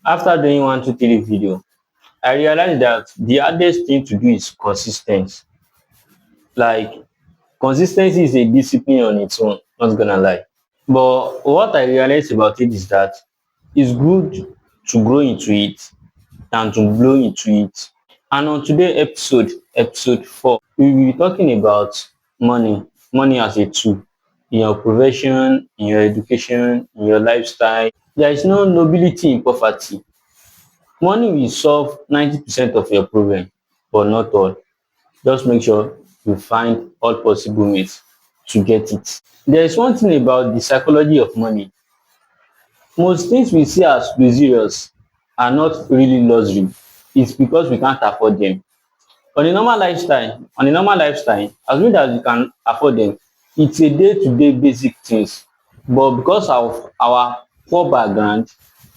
After doing one, two, three video, I realized that the hardest thing to do is consistent. Like consistency is a discipline on its own, not gonna lie. But what I realized about it is that it's good to grow into it than to blow into it. And on today's episode 4, we will be talking about money as a tool in your profession, in your education, in your lifestyle. There is no nobility in poverty. Money will solve 90% of your problem, but not all. Just make sure you find all possible means to get it. There is one thing about the psychology of money. Most things we see as luxurious are not really luxury. It's because we can't afford them. On a normal lifestyle, as long as you can afford them, it's a day-to-day basic things. But because of our poor background,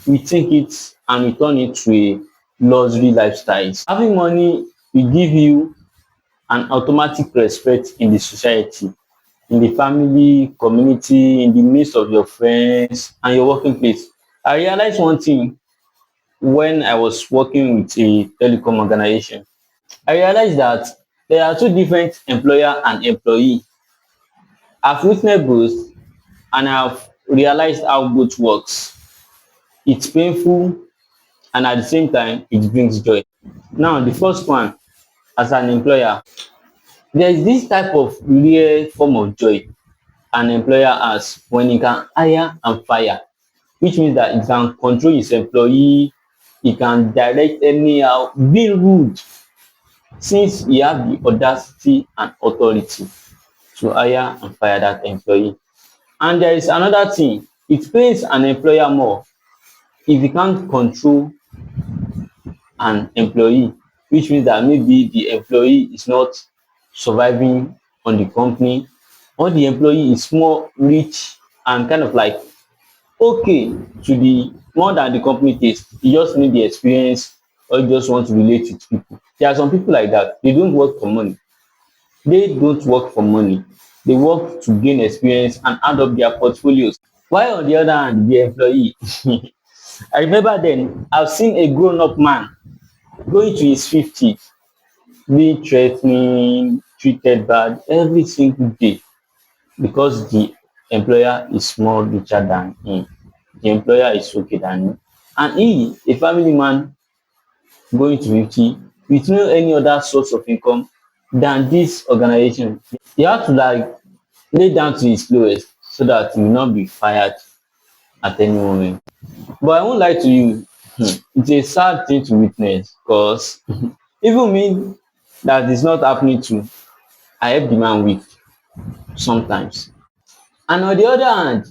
we take it and we turn it to a luxury lifestyle. Having money will give you an automatic respect in the society, in the family, community, in the midst of your friends and your working place. I realized one thing when I was working with a telecom organization. I realized that there are two different employer and employee. I've witnessed both and I've realized how both works. It's painful and at the same time it brings joy. Now the first one, as an employer, there is this type of rare form of joy an employer has when he can hire and fire, which means that he can control his employee, he can direct anyhow, being rude, since he have the audacity and authority to hire and fire that employee. And there is another thing, it pains an employer more if he can't control an employee, which means that maybe the employee is not surviving on the company, or the employee is more rich and kind of like okay to the more than the company taste. You just need the experience or you just want to relate with people. There are some people like that. They don't work for money. They don't work for money. They work to gain experience and add up their portfolios. While on the other hand, the employee, I remember then I've seen a grown-up man going to his 50s, being threatening, treated bad every single day because the employer is more richer than him. The employer is okay than him. And he, a family man going to 50 with no any other source of income than this organization. He had to like lay down to his lowest so that he will not be fired at any moment. But I won't lie to you, it's a sad thing to witness because even me that is not happening to, I help the man weak sometimes. And on the other hand,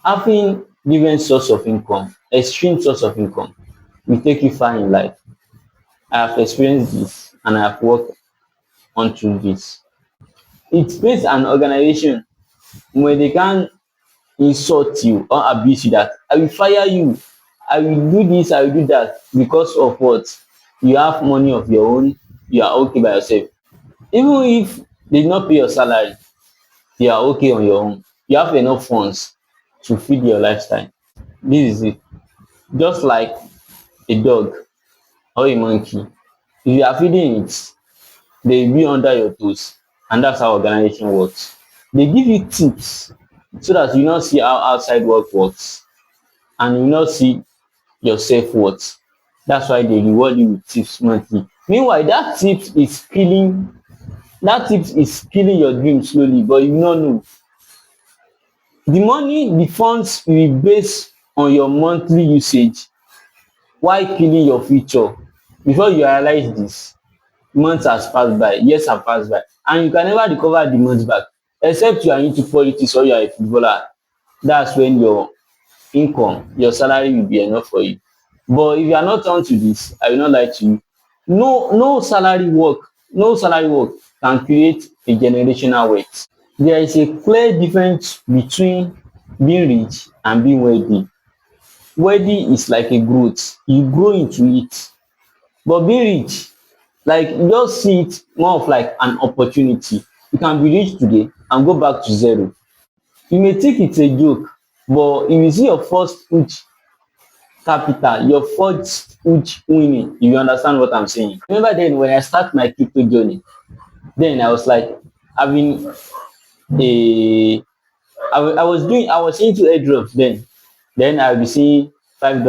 having different source of income, extreme source of income, will take you far in life. I have experienced this and I have worked onto this. It makes an organization when they can insult you or abuse you that I will fire you, I will do this, I will do that because of what? You have money of your own, you are okay by yourself. Even if they did not pay your salary, you are okay on your own. You have enough funds to feed your lifestyle. This is it. Just like a dog or a monkey, if you are feeding it, they will be under your toes, and that's how organization works. They give you tips so that you not see how outside work works and you not see your self-worth. That's why they reward you with tips monthly. Meanwhile, that tips is killing your dream slowly, but you no know. The money, the funds will be based on your monthly usage while killing your future. Before you realize this, months has passed by, years have passed by, and you can never recover the months back except you are into politics or you are a footballer. That's when your income, your salary will be enough for you. But if you are not onto this, I will not lie to you, no salary work can create a generational wealth. There is a clear difference between being rich and being wealthy. Wealthy is like a growth, you grow into it. But being rich, like you just see it more of like an opportunity. You can be rich today and go back to zero. You may think it's a joke, but if you see your first rich capital, your first huge winning, if you understand what I'm saying. Remember then when I start my crypto journey, then I was like having a I was into airdrops then. Then I'll be seeing $5,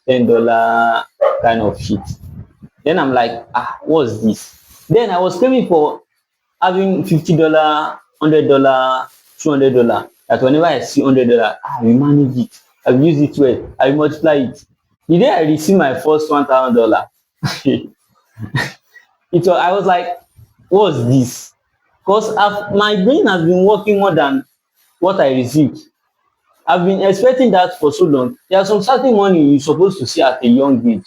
$10 kind of shit. Then I'm like, what's this? Then I was craving for having $50, $100, $200. That whenever I see $100, I will manage it. I will use it well. I will multiply it. The day I receive my first $1,000, it was I was like, what's this? Because my brain has been working more than what I received. I've been expecting that for so long. There are some certain money you're supposed to see at a young age.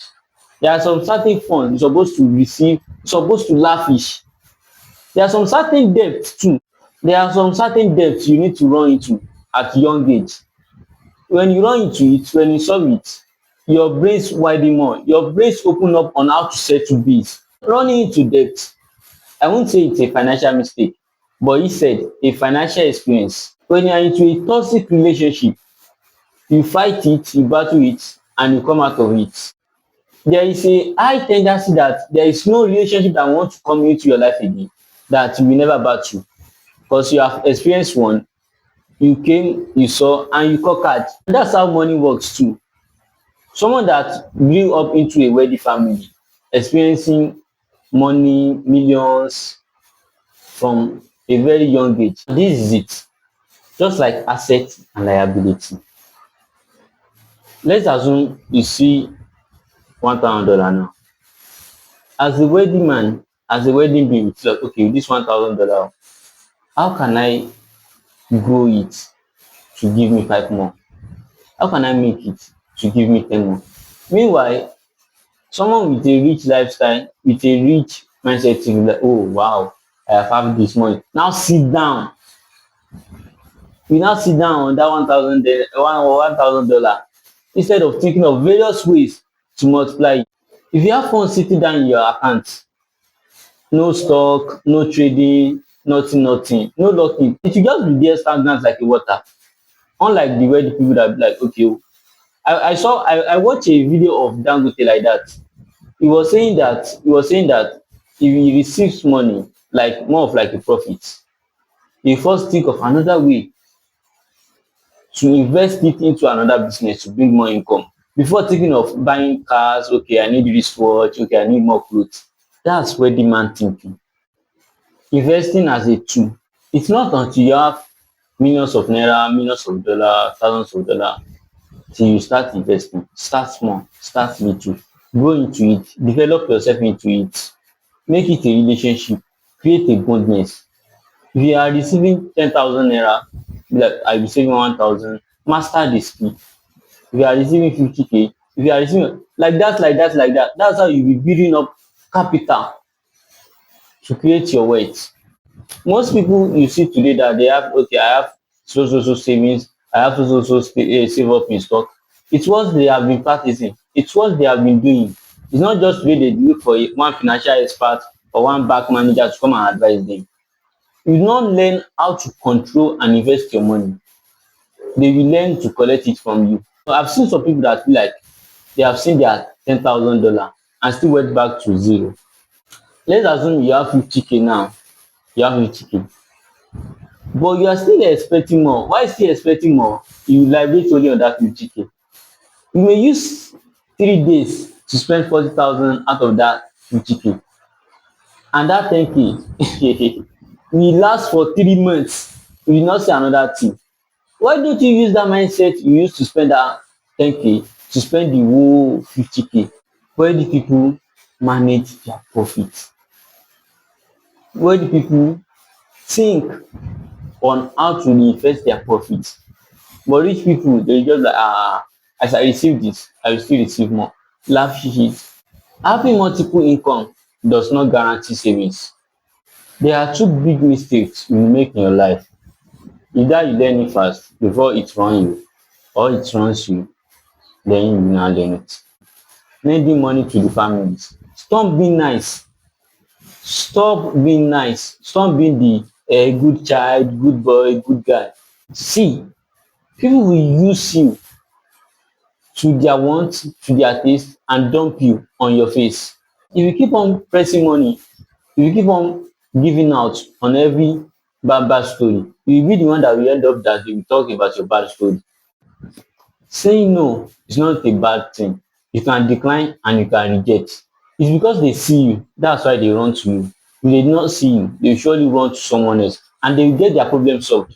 There are some certain funds you're supposed to receive, you're supposed to lavish. There are some certain debts too. There are some certain debts you need to run into at young age. When you run into it, when you solve it, your brains widen more. Your brains open up on how to settle bills. Running into debt, I won't say it's a financial mistake, but instead a financial experience. When you are into a toxic relationship, you fight it, you battle it, and you come out of it. There is a high tendency that there is no relationship that wants to come into your life again that you will never battle, because you have experienced one, you came, you saw, and you conquered. That's how money works too. Someone that grew up into a wealthy family, experiencing money, millions from a very young age. This is it. Just like asset and liability. Let's assume you see $1,000 now. As a wedding man, as a wedding bill, it's like, okay, this $1,000, how can I grow it to give me five more? How can I make it to give me 10 more? Meanwhile, someone with a rich lifestyle, with a rich mindset, will be like, oh wow, I have had this money. Now sit down. You now sit down on that $1,000 instead of thinking of various ways to multiply it. If you have fun sitting down in your account, no stock, no trading, nothing, no locking, it will just be there stagnant like a water. Unlike the wealthy people that be like, okay, I watched a video of Dangote like that. He was saying that if he receives money like more of like a profit, he first think of another way to invest it into another business to bring more income before thinking of buying cars. Okay, I need wristwatch. Okay, I need more clothes. That's where demand thinking. Investing as a tool. It's not until you have millions of naira, millions of dollar, thousands of dollar till you start investing. Start small, start little, go into it, develop yourself into it, make it a relationship, create a bondness. If you are receiving 10,000 naira, be like I be saving 1,000, master the skill. If you are receiving 50K, if you are receiving like that, that's how you be building up capital to create your wealth. Most people you see today that they have, okay, I have so savings, I have save up in stock. It's what they have been practicing, it's what they have been doing. It's not just wey dey look for one financial expert or one bank manager to come and advise them. You no learn how to control and invest your money, they will learn to collect it from you. So I've seen some people that feel like they have seen their $10,000 and still went back to zero. Let's assume you have 50K now, you have 50K, but you are still expecting more. Why still expecting more? You liberate only on that 50K. You may use 3 days to spend 40,000 out of that 50K, and that 10K will last for 3 months. You will not see another thing. Why don't you use that mindset you used to spend that 10K to spend the whole 50K? Where the people manage their profit? Where the people think on how to reinvest their profit? But rich people, they just like, as I receive this, I will still receive more. Lavish it. Having multiple income does not guarantee savings. There are two big mistakes you make in your life. Either you learn it fast before it run you, or it runs you, then you now learn it. Lending money to the families. Stop being nice. Stop being nice. Stop being the good child, good boy, good guy. See, people will use you to their want, to their taste, and dump you on your face. If you keep on pressing money, if you keep on giving out on every bad story, you will be the one that will end up that they will talk about your bad story. Saying no is not a bad thing. You can decline and you can reject. It's because they see you, that's why they run to you. If they do not see you, they will surely run to someone else and they will get their problem solved.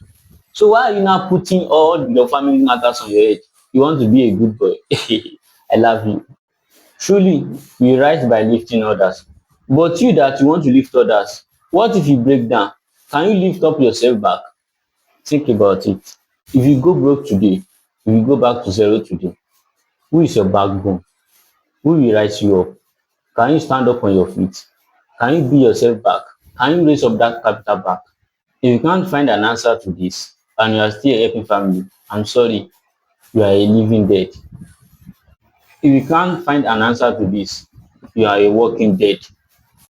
So why are you now putting all your family matters on your head? You want to be a good boy. I love you. Truly, we rise by lifting others. But you that you want to lift others, what if you break down? Can you lift up yourself back? Think about it. If you go broke today, if you go back to zero today, who is your backbone? Who will rise you up? Can you stand up on your feet? Can you be yourself back? Can you raise up that capital back? If you can't find an answer to this and you are still helping family, I'm sorry, you are a living dead. If you can't find an answer to this, you are a walking dead.